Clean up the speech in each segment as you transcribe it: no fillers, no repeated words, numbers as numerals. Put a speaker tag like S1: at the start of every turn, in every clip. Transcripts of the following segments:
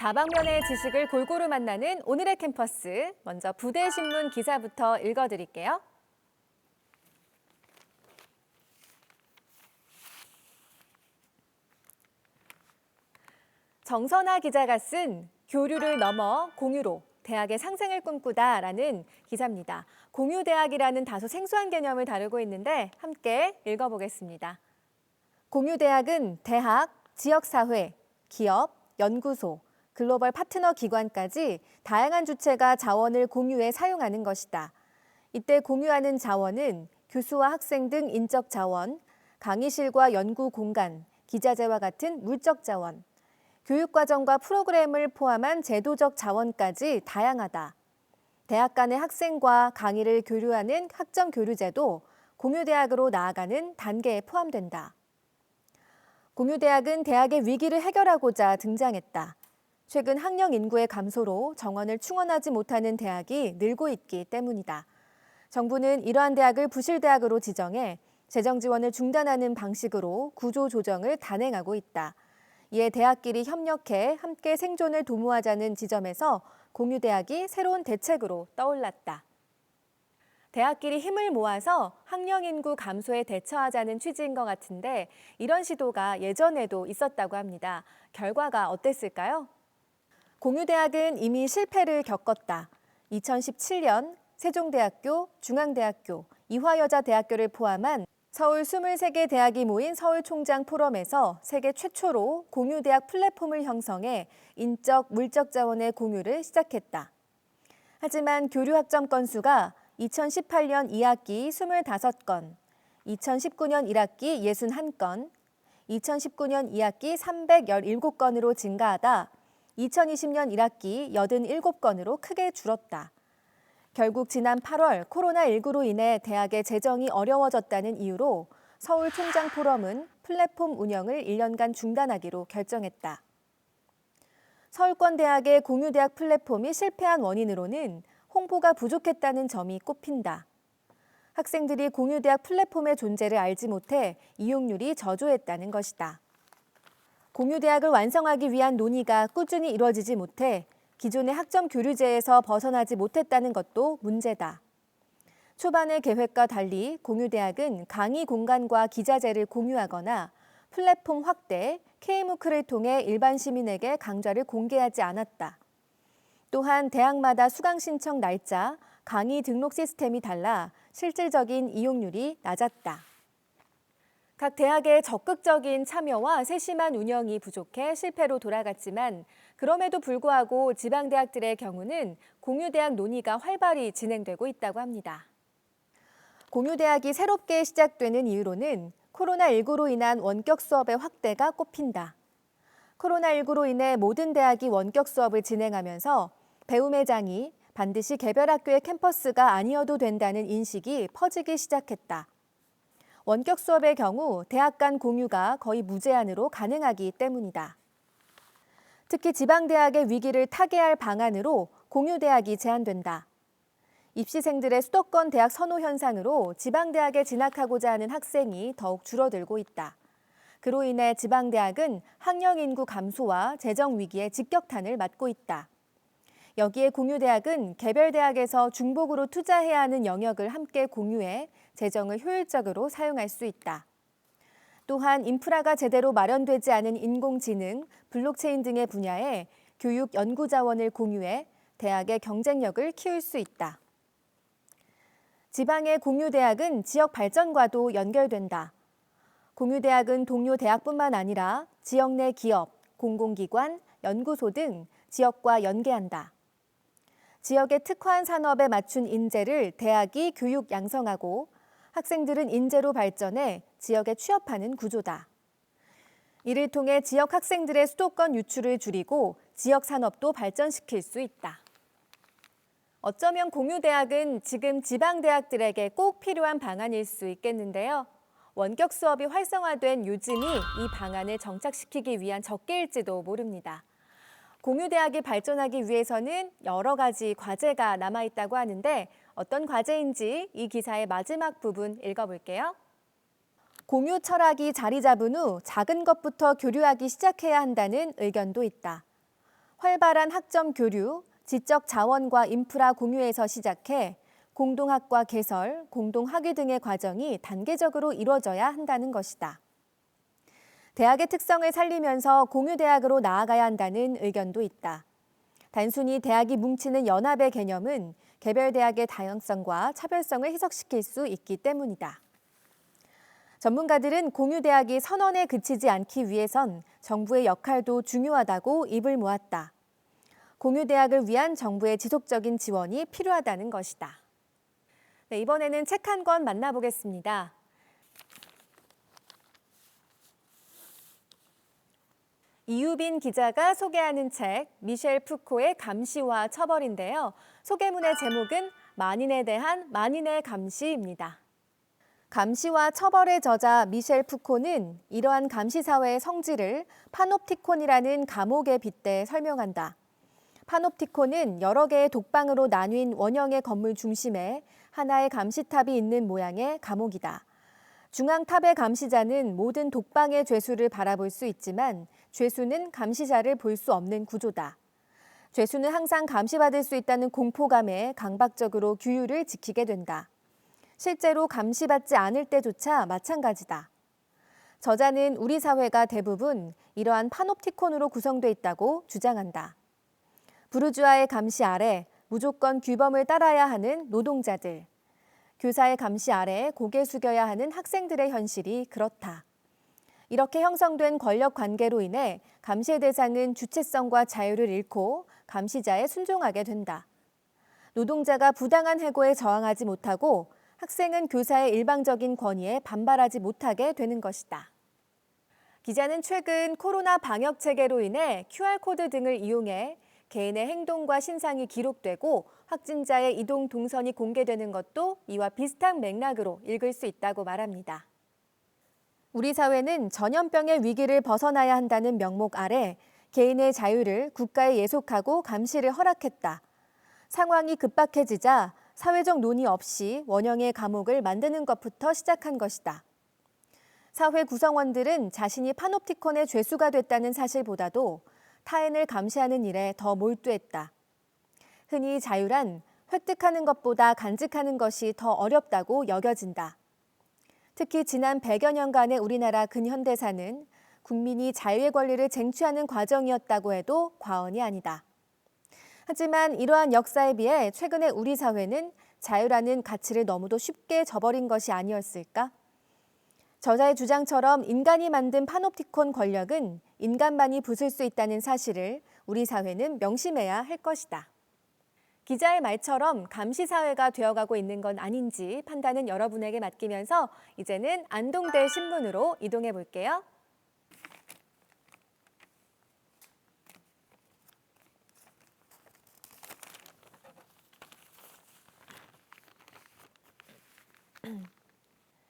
S1: 다방면의 지식을 골고루 만나는 오늘의 캠퍼스. 먼저 부대신문 기사부터 읽어드릴게요. 정선아 기자가 쓴 교류를 넘어 공유로 대학의 상생을 꿈꾸다라는 기사입니다. 공유대학이라는 다소 생소한 개념을 다루고 있는데 함께 읽어보겠습니다. 공유대학은 대학, 지역사회, 기업, 연구소, 글로벌 파트너 기관까지 다양한 주체가 자원을 공유해 사용하는 것이다. 이때 공유하는 자원은 교수와 학생 등 인적 자원, 강의실과 연구 공간, 기자재와 같은 물적 자원, 교육과정과 프로그램을 포함한 제도적 자원까지 다양하다. 대학 간의 학생과 강의를 교류하는 학점 교류제도 공유대학으로 나아가는 단계에 포함된다. 공유대학은 대학의 위기를 해결하고자 등장했다. 최근 학령 인구의 감소로 정원을 충원하지 못하는 대학이 늘고 있기 때문이다. 정부는 이러한 대학을 부실대학으로 지정해 재정 지원을 중단하는 방식으로 구조 조정을 단행하고 있다. 이에 대학끼리 협력해 함께 생존을 도모하자는 지점에서 공유대학이 새로운 대책으로 떠올랐다. 대학끼리 힘을 모아서 학령 인구 감소에 대처하자는 취지인 것 같은데 이런 시도가 예전에도 있었다고 합니다. 결과가 어땠을까요? 공유대학은 이미 실패를 겪었다. 2017년 세종대학교, 중앙대학교, 이화여자대학교를 포함한 서울 23개 대학이 모인 서울총장 포럼에서 세계 최초로 공유대학 플랫폼을 형성해 인적, 물적 자원의 공유를 시작했다. 하지만 교류 학점 건수가 2018년 2학기 25건, 2019년 1학기 61건, 2019년 2학기 317건으로 증가하다 2020년 1학기 87건으로 크게 줄었다. 결국 지난 8월 코로나19로 인해 대학의 재정이 어려워졌다는 이유로 서울총장 포럼은 플랫폼 운영을 1년간 중단하기로 결정했다. 서울권 대학의 공유대학 플랫폼이 실패한 원인으로는 홍보가 부족했다는 점이 꼽힌다. 학생들이 공유대학 플랫폼의 존재를 알지 못해 이용률이 저조했다는 것이다. 공유대학을 완성하기 위한 논의가 꾸준히 이루어지지 못해 기존의 학점 교류제에서 벗어나지 못했다는 것도 문제다. 초반의 계획과 달리 공유대학은 강의 공간과 기자재를 공유하거나 플랫폼 확대, K무크를 통해 일반 시민에게 강좌를 공개하지 않았다. 또한 대학마다 수강 신청 날짜, 강의 등록 시스템이 달라 실질적인 이용률이 낮았다. 각 대학의 적극적인 참여와 세심한 운영이 부족해 실패로 돌아갔지만 그럼에도 불구하고 지방대학들의 경우는 공유대학 논의가 활발히 진행되고 있다고 합니다. 공유대학이 새롭게 시작되는 이유로는 코로나19로 인한 원격 수업의 확대가 꼽힌다. 코로나19로 인해 모든 대학이 원격 수업을 진행하면서 배움의 장이 반드시 개별 학교의 캠퍼스가 아니어도 된다는 인식이 퍼지기 시작했다. 원격 수업의 경우 대학 간 공유가 거의 무제한으로 가능하기 때문이다. 특히 지방대학의 위기를 타개할 방안으로 공유대학이 제안된다. 입시생들의 수도권 대학 선호 현상으로 지방대학에 진학하고자 하는 학생이 더욱 줄어들고 있다. 그로 인해 지방대학은 학령 인구 감소와 재정 위기에 직격탄을 맞고 있다. 여기에 공유대학은 개별 대학에서 중복으로 투자해야 하는 영역을 함께 공유해 재정을 효율적으로 사용할 수 있다. 또한 인프라가 제대로 마련되지 않은 인공지능, 블록체인 등의 분야에 교육 연구 자원을 공유해 대학의 경쟁력을 키울 수 있다. 지방의 공유대학은 지역 발전과도 연결된다. 공유대학은 동료 대학뿐만 아니라 지역 내 기업, 공공기관, 연구소 등 지역과 연계한다. 지역의 특화한 산업에 맞춘 인재를 대학이 교육 양성하고 학생들은 인재로 발전해 지역에 취업하는 구조다. 이를 통해 지역 학생들의 수도권 유출을 줄이고 지역 산업도 발전시킬 수 있다. 어쩌면 공유대학은 지금 지방대학들에게 꼭 필요한 방안일 수 있겠는데요. 원격 수업이 활성화된 요즘이 이 방안을 정착시키기 위한 적기일지도 모릅니다. 공유대학이 발전하기 위해서는 여러 가지 과제가 남아있다고 하는데 어떤 과제인지 이 기사의 마지막 부분 읽어볼게요. 공유 철학이 자리 잡은 후 작은 것부터 교류하기 시작해야 한다는 의견도 있다. 활발한 학점 교류, 지적 자원과 인프라 공유에서 시작해 공동학과 개설, 공동학위 등의 과정이 단계적으로 이루어져야 한다는 것이다. 대학의 특성을 살리면서 공유대학으로 나아가야 한다는 의견도 있다. 단순히 대학이 뭉치는 연합의 개념은 개별 대학의 다양성과 차별성을 희석시킬 수 있기 때문이다. 전문가들은 공유대학이 선언에 그치지 않기 위해선 정부의 역할도 중요하다고 입을 모았다. 공유대학을 위한 정부의 지속적인 지원이 필요하다는 것이다. 네, 이번에는 책 한 권 만나보겠습니다. 이유빈 기자가 소개하는 책 미셸 푸코의 감시와 처벌인데요. 소개문의 제목은 만인에 대한 만인의 감시입니다. 감시와 처벌의 저자 미셸 푸코는 이러한 감시사회의 성질을 파놉티콘이라는 감옥에 빗대 설명한다. 파놉티콘은 여러 개의 독방으로 나뉜 원형의 건물 중심에 하나의 감시탑이 있는 모양의 감옥이다. 중앙탑의 감시자는 모든 독방의 죄수를 바라볼 수 있지만 죄수는 감시자를 볼 수 없는 구조다. 죄수는 항상 감시받을 수 있다는 공포감에 강박적으로 규율을 지키게 된다. 실제로 감시받지 않을 때조차 마찬가지다. 저자는 우리 사회가 대부분 이러한 파놉티콘으로 구성돼 있다고 주장한다. 부르주아의 감시 아래 무조건 규범을 따라야 하는 노동자들, 교사의 감시 아래 고개 숙여야 하는 학생들의 현실이 그렇다. 이렇게 형성된 권력 관계로 인해 감시의 대상은 주체성과 자유를 잃고 감시자에 순종하게 된다. 노동자가 부당한 해고에 저항하지 못하고 학생은 교사의 일방적인 권위에 반발하지 못하게 되는 것이다. 기자는 최근 코로나 방역 체계로 인해 QR코드 등을 이용해 개인의 행동과 신상이 기록되고 확진자의 이동 동선이 공개되는 것도 이와 비슷한 맥락으로 읽을 수 있다고 말합니다. 우리 사회는 전염병의 위기를 벗어나야 한다는 명목 아래 개인의 자유를 국가에 예속하고 감시를 허락했다. 상황이 급박해지자 사회적 논의 없이 원형의 감옥을 만드는 것부터 시작한 것이다. 사회 구성원들은 자신이 파놉티콘의 죄수가 됐다는 사실보다도 타인을 감시하는 일에 더 몰두했다. 흔히 자유란 획득하는 것보다 간직하는 것이 더 어렵다고 여겨진다. 특히 지난 100여 년간의 우리나라 근현대사는 국민이 자유의 권리를 쟁취하는 과정이었다고 해도 과언이 아니다. 하지만 이러한 역사에 비해 최근의 우리 사회는 자유라는 가치를 너무도 쉽게 저버린 것이 아니었을까? 저자의 주장처럼 인간이 만든 파놉티콘 권력은 인간만이 부술 수 있다는 사실을 우리 사회는 명심해야 할 것이다. 기자의 말처럼 감시사회가 되어가고 있는 건 아닌지 판단은 여러분에게 맡기면서 이제는 안동대 신문으로 이동해 볼게요.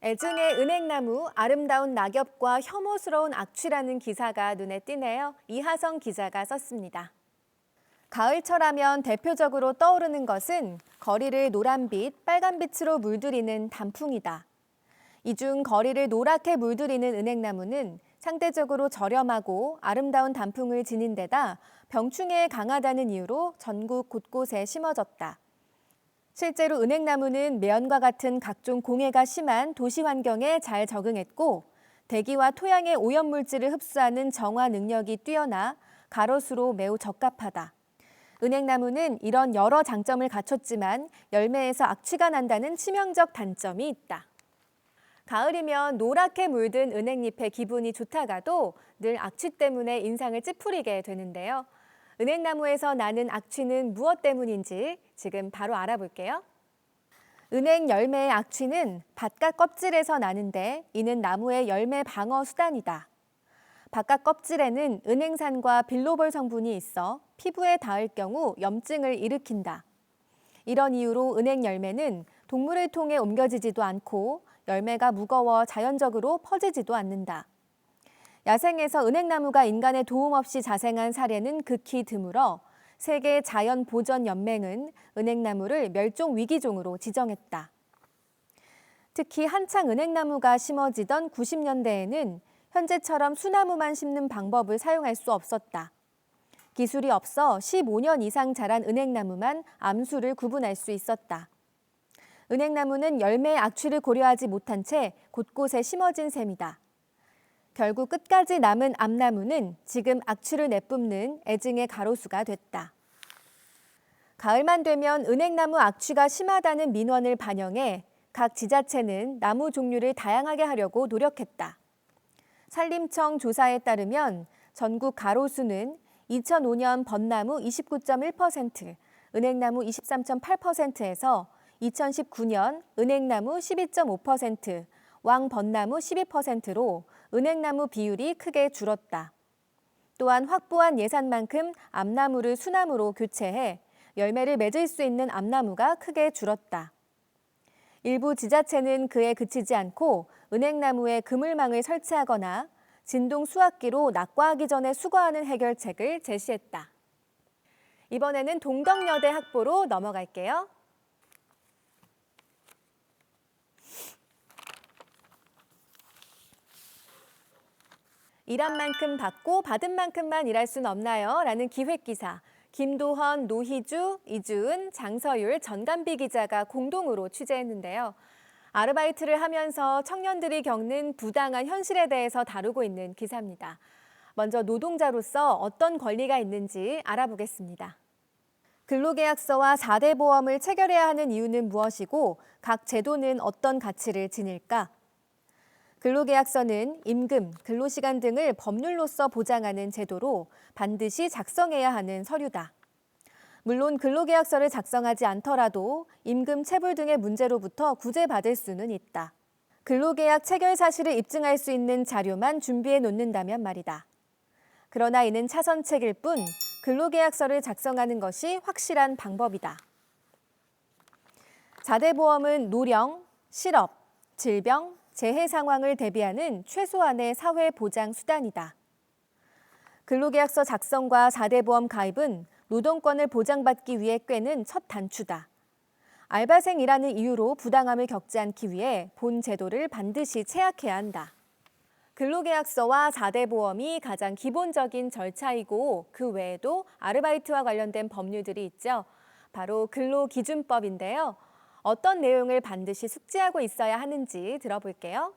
S1: 애증의 은행나무, 아름다운 낙엽과 혐오스러운 악취라는 기사가 눈에 띄네요. 이하성 기자가 썼습니다. 가을철하면 대표적으로 떠오르는 것은 거리를 노란빛, 빨간빛으로 물들이는 단풍이다. 이 중 거리를 노랗게 물들이는 은행나무는 상대적으로 저렴하고 아름다운 단풍을 지닌 데다 병충해에 강하다는 이유로 전국 곳곳에 심어졌다. 실제로 은행나무는 매연과 같은 각종 공해가 심한 도시 환경에 잘 적응했고 대기와 토양의 오염물질을 흡수하는 정화 능력이 뛰어나 가로수로 매우 적합하다. 은행나무는 이런 여러 장점을 갖췄지만 열매에서 악취가 난다는 치명적 단점이 있다. 가을이면 노랗게 물든 은행잎의 기분이 좋다가도 늘 악취 때문에 인상을 찌푸리게 되는데요. 은행나무에서 나는 악취는 무엇 때문인지 지금 바로 알아볼게요. 은행 열매의 악취는 바깥 껍질에서 나는데 이는 나무의 열매 방어 수단이다. 바깥 껍질에는 은행산과 빌로볼 성분이 있어 피부에 닿을 경우 염증을 일으킨다. 이런 이유로 은행 열매는 동물을 통해 옮겨지지도 않고 열매가 무거워 자연적으로 퍼지지도 않는다. 야생에서 은행나무가 인간의 도움 없이 자생한 사례는 극히 드물어 세계 자연보전연맹은 은행나무를 멸종 위기종으로 지정했다. 특히 한창 은행나무가 심어지던 90년대에는 현재처럼 수나무만 심는 방법을 사용할 수 없었다. 기술이 없어 15년 이상 자란 은행나무만 암수를 구분할 수 있었다. 은행나무는 열매의 악취를 고려하지 못한 채 곳곳에 심어진 셈이다. 결국 끝까지 남은 암나무는 지금 악취를 내뿜는 애증의 가로수가 됐다. 가을만 되면 은행나무 악취가 심하다는 민원을 반영해 각 지자체는 나무 종류를 다양하게 하려고 노력했다. 산림청 조사에 따르면 전국 가로수는 2005년 벚나무 29.1%, 은행나무 23.8%에서 2019년 은행나무 12.5%, 왕벚나무 12%로 은행나무 비율이 크게 줄었다. 또한 확보한 예산만큼 암나무를 수나무로 교체해 열매를 맺을 수 있는 암나무가 크게 줄었다. 일부 지자체는 그에 그치지 않고 은행나무에 그물망을 설치하거나 진동 수확기로 낙과하기 전에 수거하는 해결책을 제시했다. 이번에는 동덕여대 학보로 넘어갈게요. 일한 만큼 받고 받은 만큼만 일할 순 없나요? 라는 기획기사. 김도헌, 노희주, 이주은, 장서율, 전간비 기자가 공동으로 취재했는데요. 아르바이트를 하면서 청년들이 겪는 부당한 현실에 대해서 다루고 있는 기사입니다. 먼저 노동자로서 어떤 권리가 있는지 알아보겠습니다. 근로계약서와 4대 보험을 체결해야 하는 이유는 무엇이고 각 제도는 어떤 가치를 지닐까? 근로계약서는 임금, 근로시간 등을 법률로서 보장하는 제도로 반드시 작성해야 하는 서류다. 물론 근로계약서를 작성하지 않더라도 임금 체불 등의 문제로부터 구제받을 수는 있다. 근로계약 체결 사실을 입증할 수 있는 자료만 준비해 놓는다면 말이다. 그러나 이는 차선책일 뿐 근로계약서를 작성하는 것이 확실한 방법이다. 4대 보험은 노령, 실업, 질병, 재해 상황을 대비하는 최소한의 사회 보장 수단이다. 근로계약서 작성과 4대 보험 가입은 노동권을 보장받기 위해 꿰는 첫 단추다. 알바생이라는 이유로 부당함을 겪지 않기 위해 본 제도를 반드시 체약해야 한다. 근로계약서와 4대 보험이 가장 기본적인 절차이고 그 외에도 아르바이트와 관련된 법률들이 있죠. 바로 근로기준법인데요. 어떤 내용을 반드시 숙지하고 있어야 하는지 들어볼게요.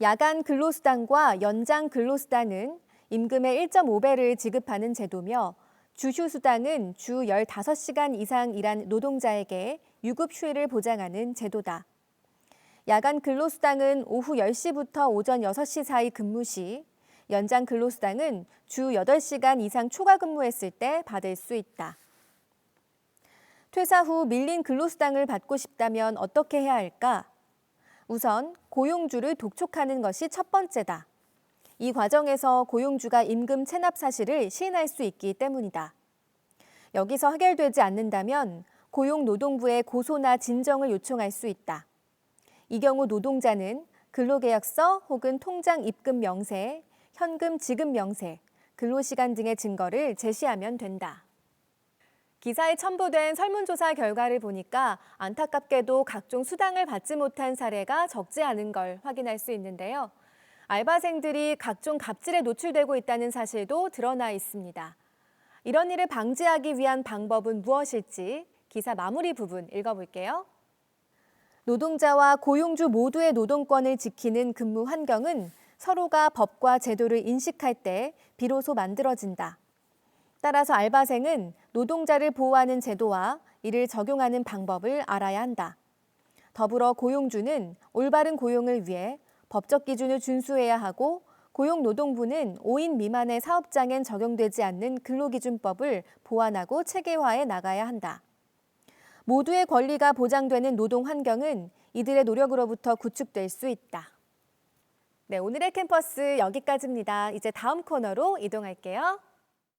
S1: 야간 근로수당과 연장 근로수당은 임금의 1.5배를 지급하는 제도며 주휴수당은 주 15시간 이상 일한 노동자에게 유급 휴일을 보장하는 제도다. 야간 근로수당은 오후 10시부터 오전 6시 사이 근무 시, 연장 근로수당은 주 8시간 이상 초과 근무했을 때 받을 수 있다. 퇴사 후 밀린 근로수당을 받고 싶다면 어떻게 해야 할까? 우선 고용주를 독촉하는 것이 첫 번째다. 이 과정에서 고용주가 임금 체납 사실을 시인할 수 있기 때문이다. 여기서 해결되지 않는다면 고용노동부에 고소나 진정을 요청할 수 있다. 이 경우 노동자는 근로계약서 혹은 통장 입금 명세, 현금 지급 명세, 근로시간 등의 증거를 제시하면 된다. 기사에 첨부된 설문조사 결과를 보니까 안타깝게도 각종 수당을 받지 못한 사례가 적지 않은 걸 확인할 수 있는데요. 알바생들이 각종 갑질에 노출되고 있다는 사실도 드러나 있습니다. 이런 일을 방지하기 위한 방법은 무엇일지 기사 마무리 부분 읽어볼게요. 노동자와 고용주 모두의 노동권을 지키는 근무 환경은 서로가 법과 제도를 인식할 때 비로소 만들어진다. 따라서 알바생은 노동자를 보호하는 제도와 이를 적용하는 방법을 알아야 한다. 더불어 고용주는 올바른 고용을 위해 법적 기준을 준수해야 하고 고용노동부는 5인 미만의 사업장엔 적용되지 않는 근로기준법을 보완하고 체계화해 나가야 한다. 모두의 권리가 보장되는 노동 환경은 이들의 노력으로부터 구축될 수 있다. 네, 오늘의 캠퍼스 여기까지입니다. 이제 다음 코너로 이동할게요.